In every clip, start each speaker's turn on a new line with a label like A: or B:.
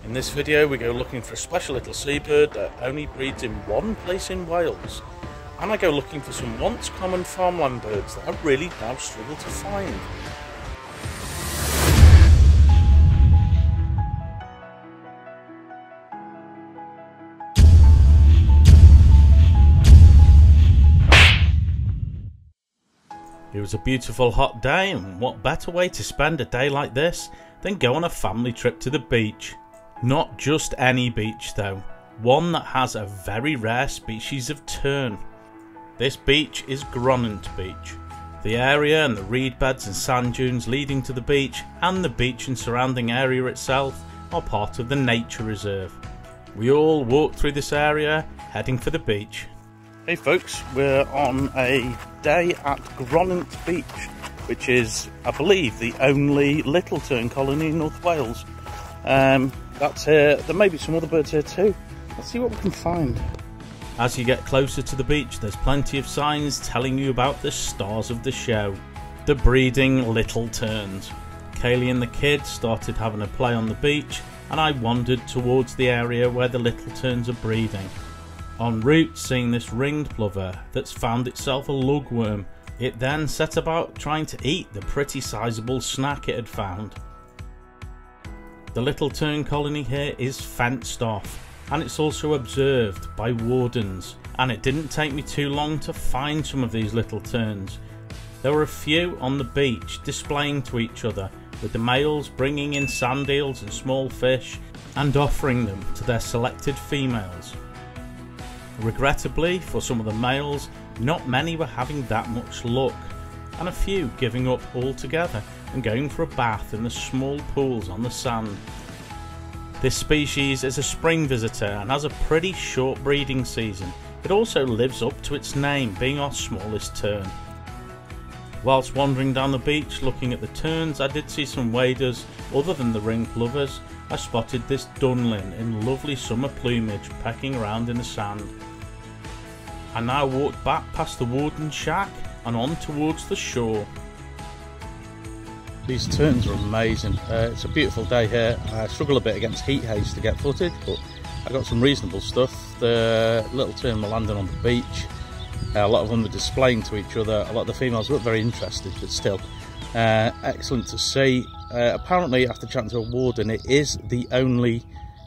A: In this video we go looking for a special little seabird that only breeds in one place in Wales, and I go looking for some once common farmland birds that I really now struggle to find. It was a beautiful hot day, and what better way to spend a day like this than go on a family trip to the beach. Not just any beach though, one that has a very rare species of tern. This beach is Gronant Beach. The area and the reed beds and sand dunes leading to the beach and the beach and surrounding area itself are part of the nature reserve. We all walk through this area heading for the beach. Hey folks, we're on a day at Gronant Beach, which is, I believe, the only little tern colony in North Wales. That's here. There may be some other birds here too. Let's see what we can find. As you get closer to the beach, there's plenty of signs telling you about the stars of the show, the breeding little terns. Kaylee and the kids started having a play on the beach, and I wandered towards the area where the little terns are breeding. En route, seeing this ringed plover that's found itself a lugworm, it then set about trying to eat the pretty sizable snack it had found. The little tern colony here is fenced off, and it's also observed by wardens, and it didn't take me too long to find some of these little terns. There were a few on the beach displaying to each other, with the males bringing in sand eels and small fish and offering them to their selected females. Regrettably, for some of the males, not many were having that much luck, and a few giving up altogether and going for a bath in the small pools on the sand. This species is a spring visitor and has a pretty short breeding season. It also lives up to its name, being our smallest tern. Whilst wandering down the beach looking at the terns, I did see some waders. Other than the ringed plovers, I spotted this dunlin in lovely summer plumage pecking around in the sand. I now walked back past the warden's shack and on towards the shore. These terns are amazing. It's a beautiful day here. I struggle a bit against heat haze to get footage, but I got some reasonable stuff. The little tern were landing on the beach. A lot of them were displaying to each other. A lot of the females weren't very interested, but still excellent to see. Apparently, after chatting to a warden, it is the only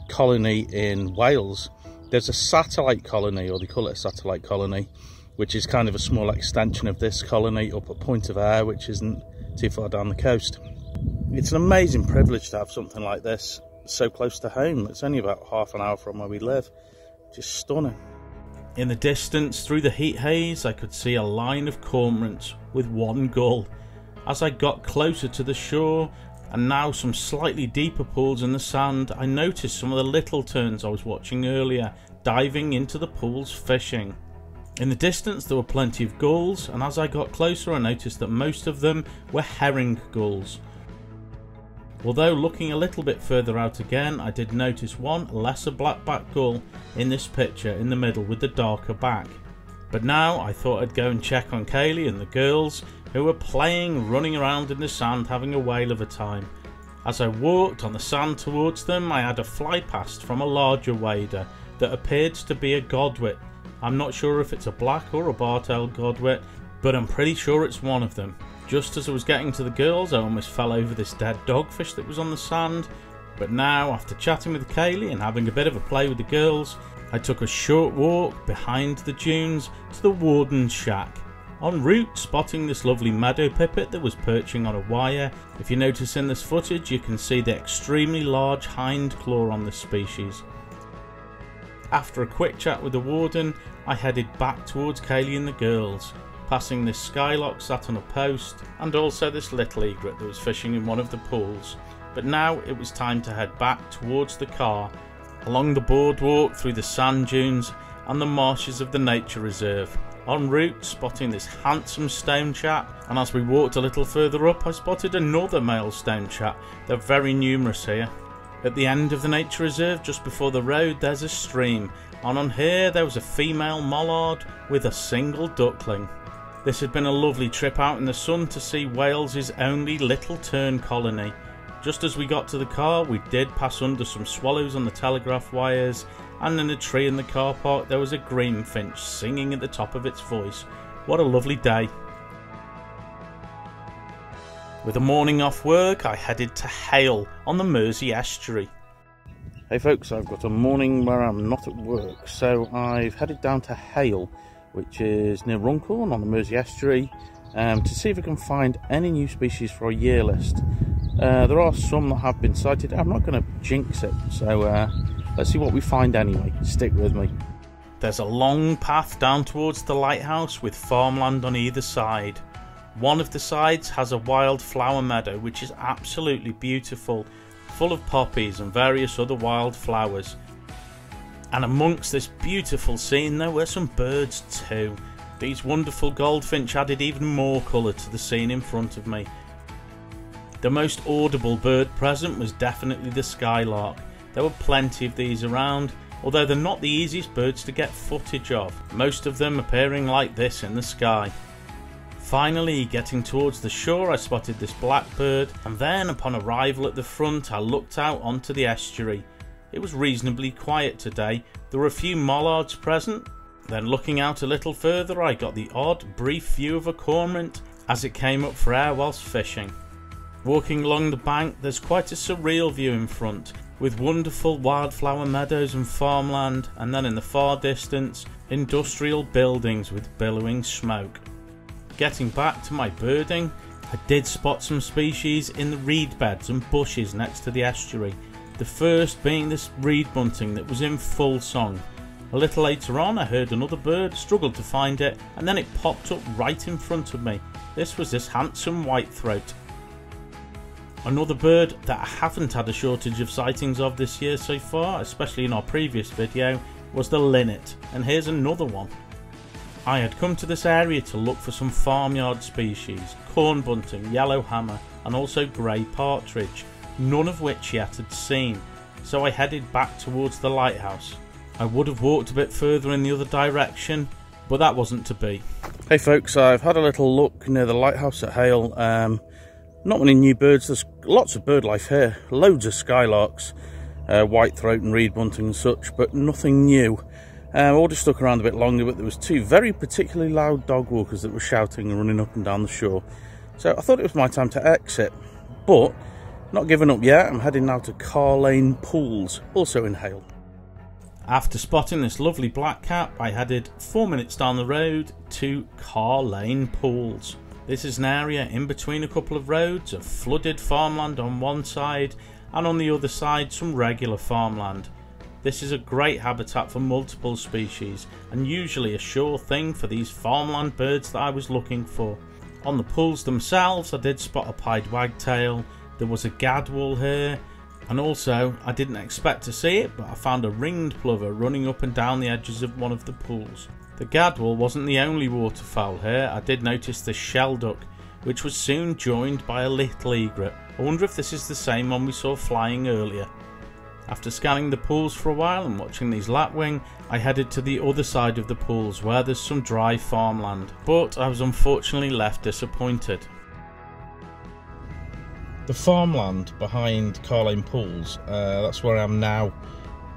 A: colony in Wales. There's a satellite colony, or they call it a satellite colony, which is kind of a small extension of this colony up at Point of Ayre, which isn't too far down the coast. It's an amazing privilege to have something like this so close to home. It's only about half an hour from where we live. Just stunning. In the distance, through the heat haze, I could see a line of cormorants with one gull. As I got closer to the shore, and now some slightly deeper pools in the sand, I noticed some of the little terns I was watching earlier diving into the pools fishing. In the distance there were plenty of gulls, and as I got closer I noticed that most of them were herring gulls. Although looking a little bit further out again, I did notice one lesser blackback gull in this picture in the middle with the darker back. But now I thought I'd go and check on Kaylee and the girls, who were playing, running around in the sand, having a whale of a time. As I walked on the sand towards them, I had a fly past from a larger wader that appeared to be a godwit. I'm not sure if it's a black or a bar-tailed godwit, but I'm pretty sure it's one of them. Just as I was getting to the girls, I almost fell over this dead dogfish that was on the sand. But now, after chatting with Kaylee and having a bit of a play with the girls, I took a short walk behind the dunes to the warden's shack. En route, spotting this lovely meadow pipit that was perching on a wire. If you notice in this footage, you can see the extremely large hind claw on this species. After a quick chat with the warden, I headed back towards Kaylee and the girls, passing this skylark sat on a post, and also this little egret that was fishing in one of the pools. But now it was time to head back towards the car, along the boardwalk through the sand dunes and the marshes of the nature reserve. En route, spotting this handsome stone chat, and as we walked a little further up I spotted another male stone chat. They're very numerous here. At the end of the nature reserve, just before the road, there's a stream, and on here there was a female mallard with a single duckling. This had been a lovely trip out in the sun to see Wales's only little tern colony. Just as we got to the car, we did pass under some swallows on the telegraph wires, and in a tree in the car park there was a greenfinch singing at the top of its voice. What a lovely day. With a morning off work, I headed to Hale on the Mersey estuary. Hey folks, I've got a morning where I'm not at work, so I've headed down to Hale, which is near Runcorn on the Mersey estuary, to see if I can find any new species for a year list. There are some that have been sighted. I'm not going to jinx it, so let's see what we find anyway. Stick with me. There's a long path down towards the lighthouse with farmland on either side. One of the sides has a wildflower meadow which is absolutely beautiful, full of poppies and various other wild flowers. And amongst this beautiful scene there were some birds too. These wonderful goldfinch added even more colour to the scene in front of me. The most audible bird present was definitely the skylark. There were plenty of these around, although they're not the easiest birds to get footage of, most of them appearing like this in the sky. Finally, getting towards the shore, I spotted this blackbird, and then upon arrival at the front I looked out onto the estuary. It was reasonably quiet today. There were a few mollards present. Then looking out a little further I got the odd brief view of a cormorant as it came up for air whilst fishing. Walking along the bank there's quite a surreal view in front, with wonderful wildflower meadows and farmland, and then in the far distance industrial buildings with billowing smoke. Getting back to my birding, I did spot some species in the reed beds and bushes next to the estuary, the first being this reed bunting that was in full song. A little later on I heard another bird, struggled to find it, and then it popped up right in front of me. This was this handsome whitethroat. Another bird that I haven't had a shortage of sightings of this year so far, especially in our previous video, was the linnet, and here's another one. I had come to this area to look for some farmyard species, corn bunting, yellow hammer and also grey partridge, none of which yet had seen, so I headed back towards the lighthouse. I would have walked a bit further in the other direction, but that wasn't to be. Hey folks, I've had a little look near the lighthouse at Hale. Not many new birds, there's lots of bird life here, loads of skylarks, whitethroat and reed bunting and such, but nothing new. I would have stuck around a bit longer, but there was two very particularly loud dog walkers that were shouting and running up and down the shore. So I thought it was my time to exit, but not giving up yet. I'm heading now to Car Lane Pools, also in Hale. After spotting this lovely blackcap, I headed 4 minutes down the road to Car Lane Pools. This is an area in between a couple of roads of flooded farmland on one side and on the other side some regular farmland. This is a great habitat for multiple species and usually a sure thing for these farmland birds that I was looking for. On the pools themselves I did spot a pied wagtail, there was a gadwall here, and also I didn't expect to see it, but I found a ringed plover running up and down the edges of one of the pools. The gadwall wasn't the only waterfowl here. I did notice the shelduck, which was soon joined by a little egret. I wonder if this is the same one we saw flying earlier. After scanning the pools for a while and watching these lapwing, I headed to the other side of the pools where there's some dry farmland, but I was unfortunately left disappointed. The farmland behind Car Lane Pools, that's where I am now.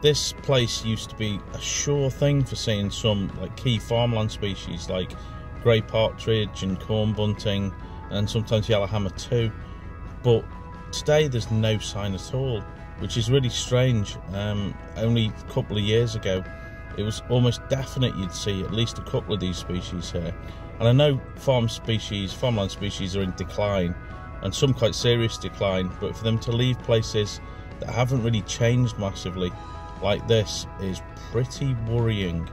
A: This place used to be a sure thing for seeing some key farmland species like grey partridge and corn bunting and sometimes yellowhammer too, but today there's no sign at all, which is really strange. Only a couple of years ago it was almost definite you'd see at least a couple of these species here, and I know farmland species are in decline and some quite serious decline, but for them to leave places that haven't really changed massively like this is pretty worrying.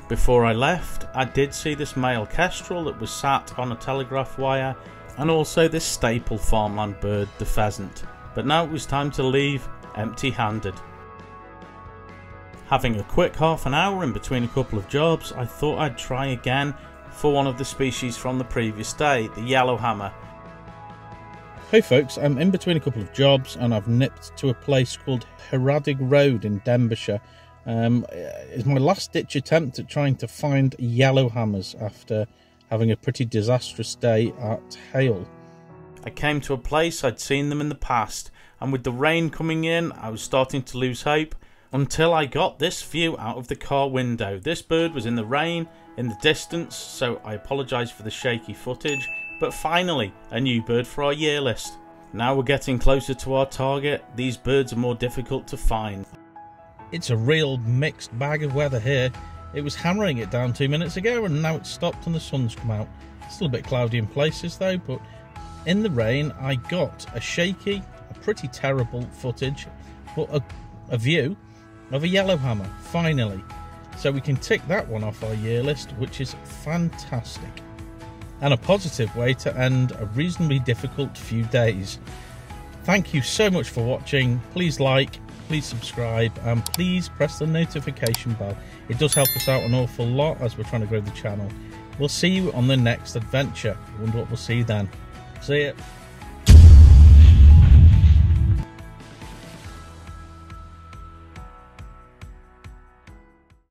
A: Before I left, I did see this male kestrel that was sat on a telegraph wire, and also this staple farmland bird, the pheasant, but now it was time to leave empty-handed. Having a quick half an hour in between a couple of jobs, I thought I'd try again for one of the species from the previous day, the yellowhammer. Hey folks, I'm in between a couple of jobs and I've nipped to a place called Heradig Road in Denbighshire. It's my last ditch attempt at trying to find yellowhammers after having a pretty disastrous day at Hale.
B: I came to a place I'd seen them in the past, and with the rain coming in I was starting to lose hope, until I got this view out of the car window. This bird was in the rain in the distance, so I apologise for the shaky footage, but finally a new bird for our year list. Now we're getting closer to our target. These birds are more difficult to find.
A: It's a real mixed bag of weather here. It was hammering it down 2 minutes ago and now it's stopped and the sun's come out. It's still a bit cloudy in places though, but in the rain I got a shaky, a pretty terrible footage, but a view of a yellowhammer, finally. So we can tick that one off our year list, which is fantastic. And a positive way to end a reasonably difficult few days. Thank you so much for watching. Please like, please subscribe, and please press the notification bell. It does help us out an awful lot as we're trying to grow the channel. We'll see you on the next adventure. I wonder what we'll see then. See ya.